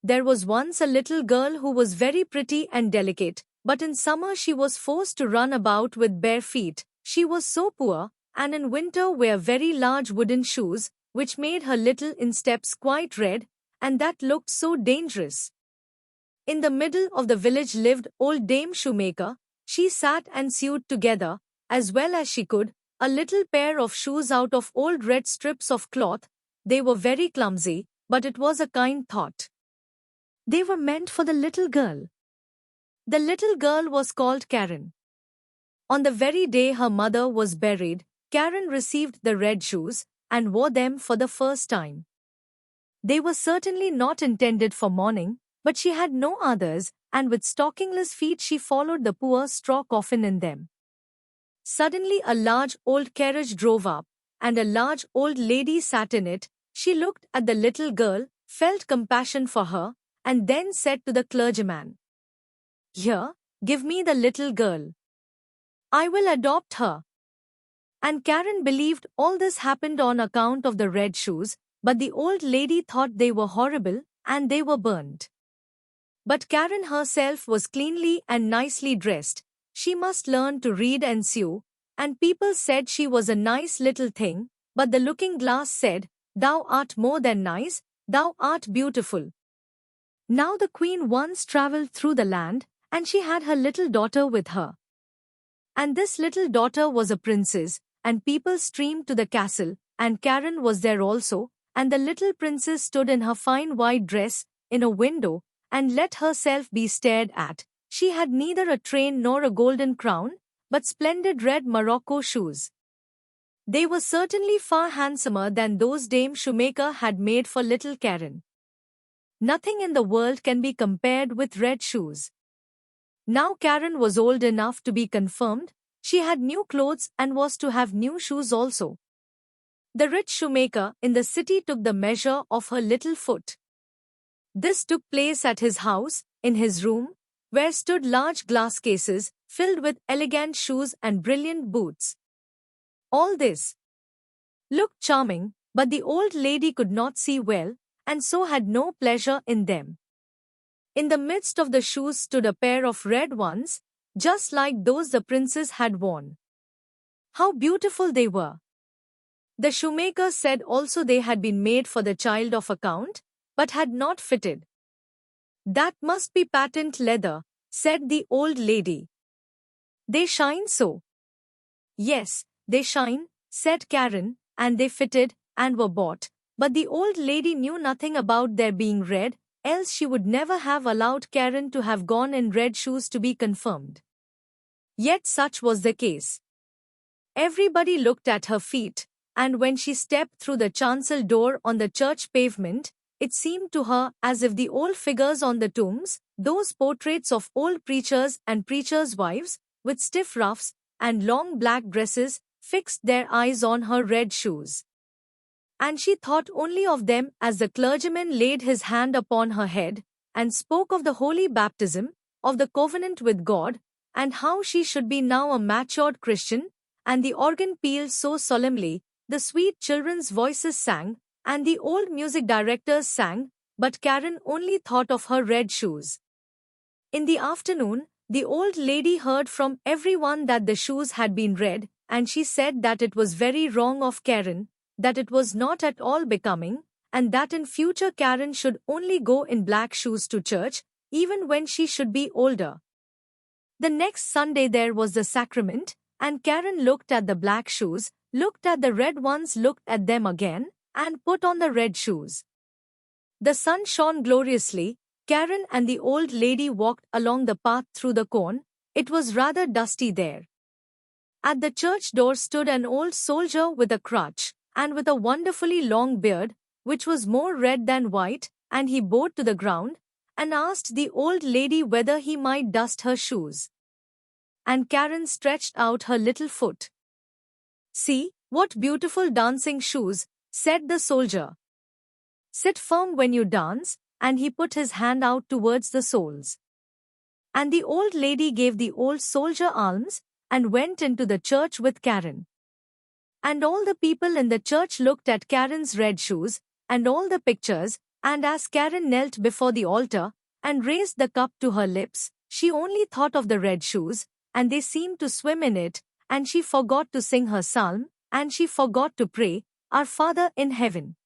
There was once a little girl who was very pretty and delicate, but in summer she was forced to run about with bare feet. She was so poor, and in winter wear very large wooden shoes, which made her little insteps quite red, and that looked so dangerous. In the middle of the village lived old Dame Shoemaker. She sat and sewed together, as well as she could, a little pair of shoes out of old red strips of cloth. They were very clumsy, but it was a kind thought. They were meant for the little girl. The little girl was called Karen. On the very day her mother was buried, Karen received the red shoes and wore them for the first time. They were certainly not intended for mourning, but she had no others, and with stockingless feet she followed the poor straw coffin in them. Suddenly a large old carriage drove up, and a large old lady sat in it. She looked at the little girl, felt compassion for her, and then said to the clergyman, "Here, give me the little girl. I will adopt her." And Karen believed all this happened on account of the red shoes, but the old lady thought they were horrible, and they were burned. But Karen herself was cleanly and nicely dressed. She must learn to read and sew, and people said she was a nice little thing, but the looking glass said, "Thou art more than nice, thou art beautiful." Now the queen once travelled through the land, and she had her little daughter with her. And this little daughter was a princess, and people streamed to the castle, and Karen was there also, and the little princess stood in her fine white dress, in a window, and let herself be stared at. She had neither a train nor a golden crown, but splendid red morocco shoes. They were certainly far handsomer than those Dame Shoemaker had made for little Karen. Nothing in the world can be compared with red shoes. Now Karen was old enough to be confirmed. She had new clothes and was to have new shoes also. The rich shoemaker in the city took the measure of her little foot. This took place at his house, in his room, where stood large glass cases, filled with elegant shoes and brilliant boots. All this looked charming, but the old lady could not see well, and so had no pleasure in them. In the midst of the shoes stood a pair of red ones, just like those the princess had worn. How beautiful they were! The shoemaker said also they had been made for the child of account, but had not fitted. "That must be patent leather," said the old lady. "They shine so." "Yes, they shine," said Karen, "and they fitted, and were bought." But the old lady knew nothing about their being red, else she would never have allowed Karen to have gone in red shoes to be confirmed. Yet such was the case. Everybody looked at her feet, and when she stepped through the chancel door on the church pavement, it seemed to her as if the old figures on the tombs, those portraits of old preachers and preachers' wives, with stiff ruffs and long black dresses, fixed their eyes on her red shoes. And she thought only of them as the clergyman laid his hand upon her head, and spoke of the holy baptism, of the covenant with God, and how she should be now a matured Christian, and the organ pealed so solemnly, the sweet children's voices sang, and the old music directors sang, but Karen only thought of her red shoes. In the afternoon, the old lady heard from everyone that the shoes had been red, and she said that it was very wrong of Karen, that it was not at all becoming, and that in future Karen should only go in black shoes to church, even when she should be older. The next Sunday there was the sacrament, and Karen looked at the black shoes, looked at the red ones, looked at them again, and put on the red shoes. The sun shone gloriously. Karen and the old lady walked along the path through the corn. It was rather dusty there. At the church door stood an old soldier with a crutch, and with a wonderfully long beard, which was more red than white, and he bowed to the ground, and asked the old lady whether he might dust her shoes. And Karen stretched out her little foot. "See, what beautiful dancing shoes," said the soldier. "Sit firm when you dance," and he put his hand out towards the soles. And the old lady gave the old soldier alms, and went into the church with Karen. And all the people in the church looked at Karen's red shoes, and all the pictures, and as Karen knelt before the altar and raised the cup to her lips, she only thought of the red shoes, and they seemed to swim in it, and she forgot to sing her psalm, and she forgot to pray, "Our Father in heaven."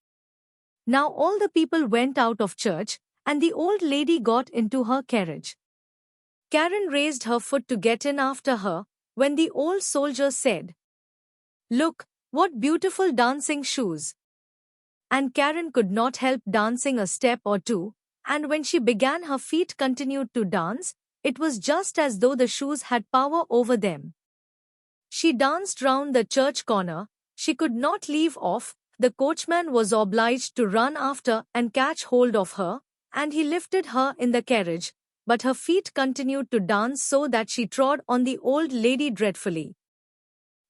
Now all the people went out of church, and the old lady got into her carriage. Karen raised her foot to get in after her, when the old soldier said, "Look, what beautiful dancing shoes!" And Karen could not help dancing a step or two, and when she began her feet continued to dance, it was just as though the shoes had power over them. She danced round the church corner, she could not leave off, the coachman was obliged to run after and catch hold of her, and he lifted her in the carriage, but her feet continued to dance so that she trod on the old lady dreadfully.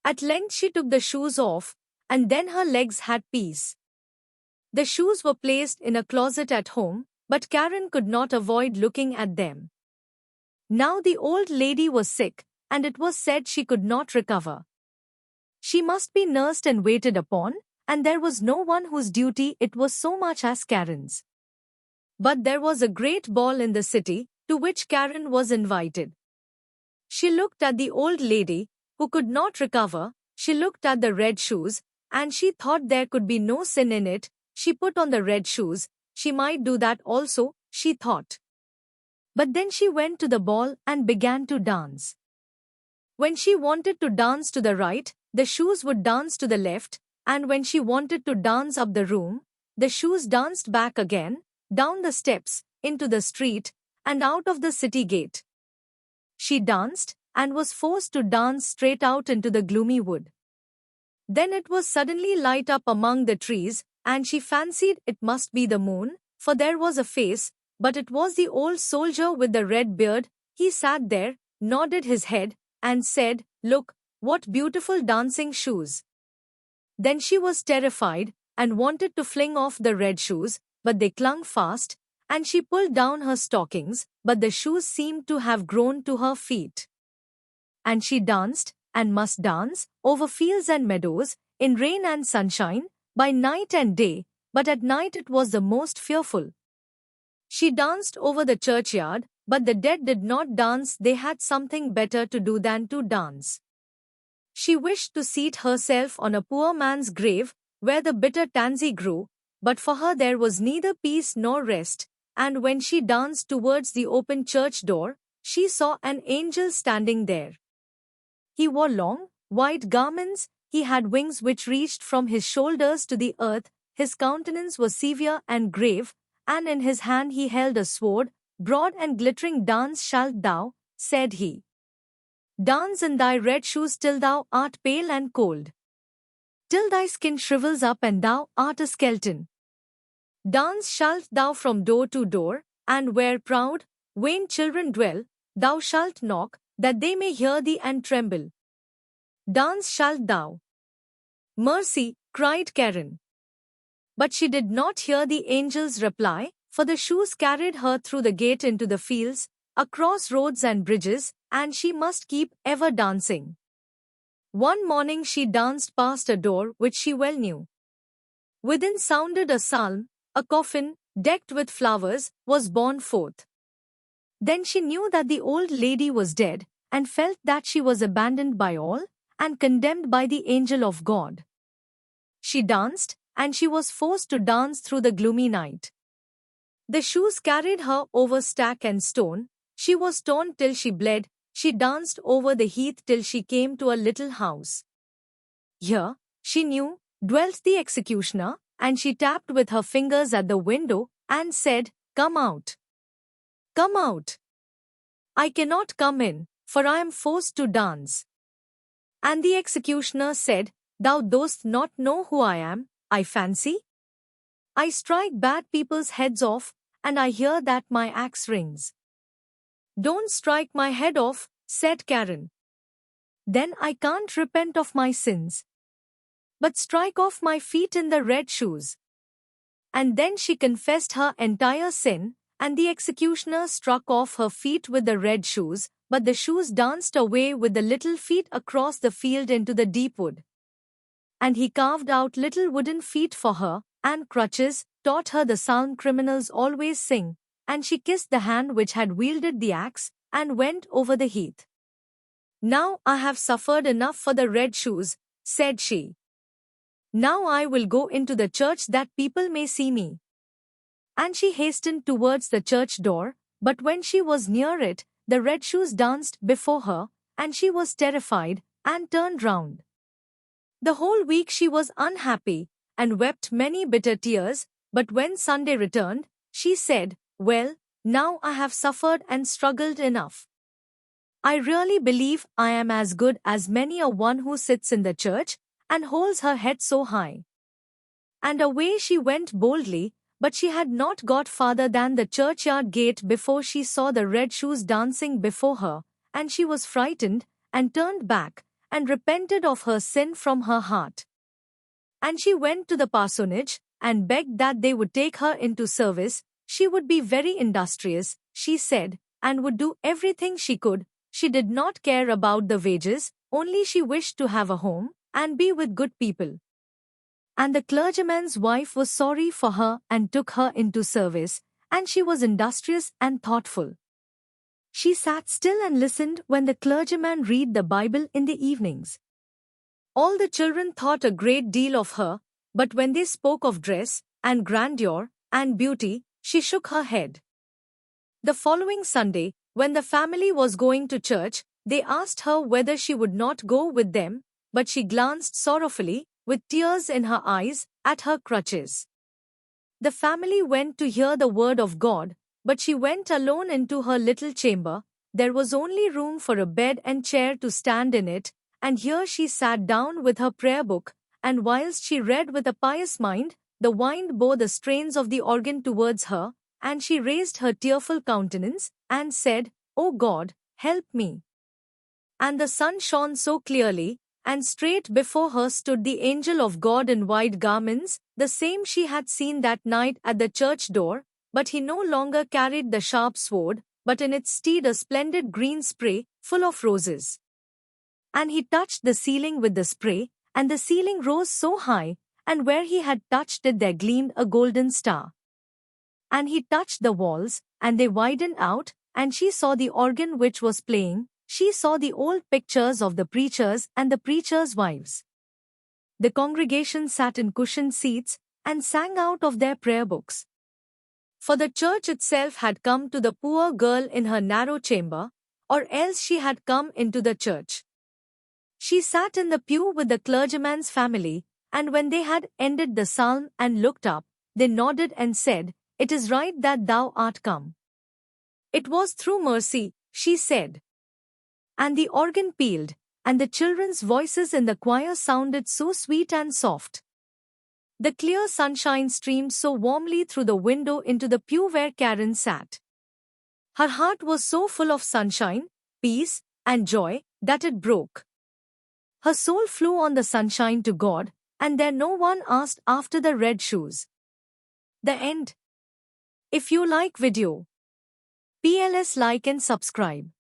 At length she took the shoes off, and then her legs had peace. The shoes were placed in a closet at home, but Karen could not avoid looking at them. Now the old lady was sick, and it was said she could not recover. She must be nursed and waited upon, and there was no one whose duty it was so much as Karen's. But there was a great ball in the city, to which Karen was invited. She looked at the old lady, who could not recover, she looked at the red shoes, and she thought there could be no sin in it. She put on the red shoes, she might do that also, she thought. But then she went to the ball and began to dance. When she wanted to dance to the right, the shoes would dance to the left, and when she wanted to dance up the room, the shoes danced back again, down the steps, into the street, and out of the city gate. She danced, and was forced to dance straight out into the gloomy wood. Then it was suddenly light up among the trees, and she fancied it must be the moon, for there was a face, but it was the old soldier with the red beard. He sat there, nodded his head, and said, "Look, what beautiful dancing shoes." Then she was terrified, and wanted to fling off the red shoes, but they clung fast, and she pulled down her stockings, but the shoes seemed to have grown to her feet. And she danced, and must dance, over fields and meadows, in rain and sunshine, by night and day, but at night it was the most fearful. She danced over the churchyard, but the dead did not dance, they had something better to do than to dance. She wished to seat herself on a poor man's grave, where the bitter tansy grew, but for her there was neither peace nor rest, and when she danced towards the open church door, she saw an angel standing there. He wore long, white garments, he had wings which reached from his shoulders to the earth, his countenance was severe and grave, and in his hand he held a sword, broad and glittering. "Dance shalt thou," said he. "Dance in thy red shoes till thou art pale and cold, till thy skin shrivels up and thou art a skeleton. Dance shalt thou from door to door, and where proud, vain children dwell, thou shalt knock, that they may hear thee and tremble. Dance shalt thou." "Mercy," cried Karen. But she did not hear the angel's reply, for the shoes carried her through the gate into the fields, across roads and bridges, and she must keep ever dancing. One morning she danced past a door which she well knew. Within sounded a psalm, a coffin, decked with flowers, was borne forth. Then she knew that the old lady was dead, and felt that she was abandoned by all, and condemned by the angel of God. She danced, and she was forced to dance through the gloomy night. The shoes carried her over stack and stone, she was torn till she bled, she danced over the heath till she came to a little house. Here, she knew, dwelt the executioner, and she tapped with her fingers at the window, and said, "Come out. Come out. I cannot come in, for I am forced to dance." And the executioner said, "Thou dost not know who I am, I fancy? I strike bad people's heads off, and I hear that my axe rings." "Don't strike my head off," said Karen. "Then I can't repent of my sins. But strike off my feet in the red shoes." And then she confessed her entire sin, and the executioner struck off her feet with the red shoes, but the shoes danced away with the little feet across the field into the deep wood. And he carved out little wooden feet for her, and crutches, taught her the psalm criminals always sing, and she kissed the hand which had wielded the axe, and went over the heath. "Now I have suffered enough for the red shoes," said she. "Now I will go into the church that people may see me." And she hastened towards the church door, but when she was near it, the red shoes danced before her, and she was terrified, and turned round. The whole week she was unhappy, and wept many bitter tears, but when Sunday returned, she said, "Well, now I have suffered and struggled enough. I really believe I am as good as many a one who sits in the church, and holds her head so high." And away she went boldly, but she had not got farther than the churchyard gate before she saw the red shoes dancing before her, and she was frightened, and turned back, and repented of her sin from her heart. And she went to the parsonage, and begged that they would take her into service. She would be very industrious, she said, and would do everything she could. She did not care about the wages, only she wished to have a home, and be with good people. And the clergyman's wife was sorry for her and took her into service, and she was industrious and thoughtful. She sat still and listened when the clergyman read the Bible in the evenings. All the children thought a great deal of her, but when they spoke of dress, and grandeur, and beauty, she shook her head. The following Sunday, when the family was going to church, they asked her whether she would not go with them, but she glanced sorrowfully, with tears in her eyes, at her crutches. The family went to hear the word of God, but she went alone into her little chamber. There was only room for a bed and chair to stand in it, and here she sat down with her prayer book, and whilst she read with a pious mind, the wind bore the strains of the organ towards her, and she raised her tearful countenance, and said, "O God, help me." And the sun shone so clearly, and straight before her stood the angel of God in white garments, the same she had seen that night at the church door, but he no longer carried the sharp sword, but in its stead a splendid green spray, full of roses. And he touched the ceiling with the spray, and the ceiling rose so high, and where he had touched it there gleamed a golden star. And he touched the walls, and they widened out, and she saw the organ which was playing. She saw the old pictures of the preachers and the preachers' wives. The congregation sat in cushioned seats, and sang out of their prayer books. For the church itself had come to the poor girl in her narrow chamber, or else she had come into the church. She sat in the pew with the clergyman's family, and when they had ended the psalm and looked up, they nodded and said, "It is right that thou art come." "It was through mercy," she said. And the organ pealed, and the children's voices in the choir sounded so sweet and soft. The clear sunshine streamed so warmly through the window into the pew where Karen sat. Her heart was so full of sunshine, peace, and joy that it broke. Her soul flew on the sunshine to God, and there no one asked after the red shoes. The end. If you like video, PLS like and subscribe.